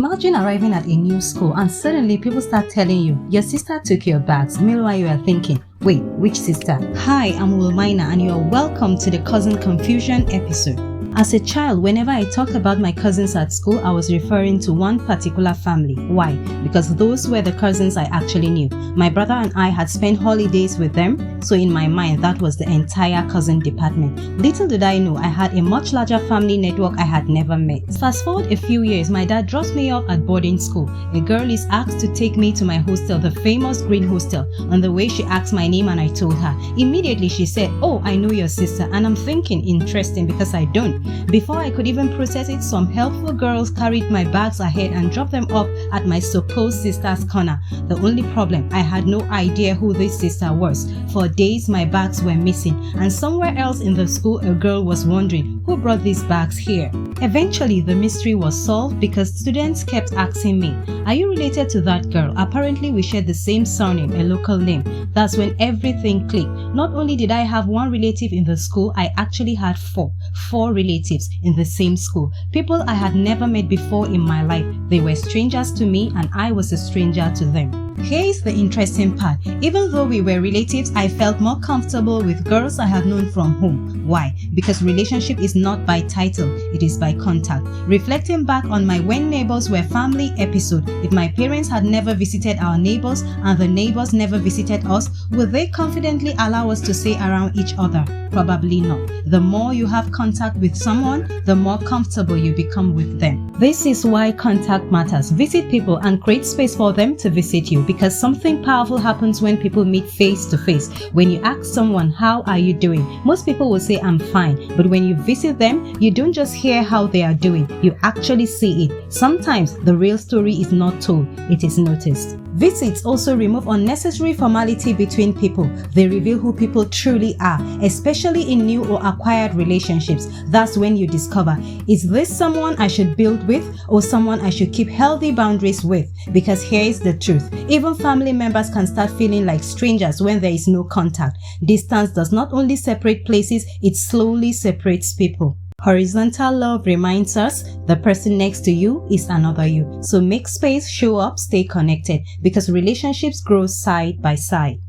Imagine arriving at a new school and suddenly people start telling you, your sister took your bags. Meanwhile, you are thinking, wait, which sister? Hi, I'm Wilmina and you are welcome to the Cousin Confusion episode. As a child, whenever I talked about my cousins at school, I was referring to one particular family. Why? Because those were the cousins I actually knew. My brother and I had spent holidays with them, so in my mind, that was the entire cousin department. Little did I know, I had a much larger family network I had never met. Fast forward a few years, my dad drops me off at boarding school. A girl is asked to take me to my hostel, the famous Green Hostel. On the way, she asked my name and I told her. Immediately, she said, "Oh, I know your sister." And I'm thinking, interesting, because I don't. Before I could even process it, some helpful girls carried my bags ahead and dropped them off at my supposed sister's corner. The only problem, I had no idea who this sister was. For days, my bags were missing, and somewhere else in the school, a girl was wondering, who brought these bags here? Eventually, the mystery was solved because students kept asking me, are you related to that girl? Apparently, we shared the same surname, a local name. That's when everything clicked. Not only did I have one relative in the school, I actually had four relatives in the same school. People I had never met before in my life. They were strangers to me and I was a stranger to them. Here's the interesting part. Even though we were relatives, I felt more comfortable with girls I had known from home. Why? Because relationship is not by title, it is by contact. Reflecting back on my When Neighbors Were Family episode, if my parents had never visited our neighbors and the neighbors never visited us, would they confidently allow us to stay around each other? Probably not. The more you have contact with someone, the more comfortable you become with them. This is why contact matters. Visit people and create space for them to visit you, because something powerful happens when people meet face to face. When you ask someone, how are you doing? Most people will say, I'm fine. But when you visit them, you don't just hear how they are doing, you actually see it. Sometimes the real story is not told, it is noticed. Visits also remove unnecessary formality between people. They reveal who people truly are, especially in new or acquired relationships. That's when you discover, is this someone I should build with or someone I should keep healthy boundaries with? Because here is the truth. Even family members can start feeling like strangers when there is no contact. Distance does not only separate places, it slowly separates people. Horizontal love reminds us the person next to you is another you. So make space, show up, stay connected, because relationships grow side by side.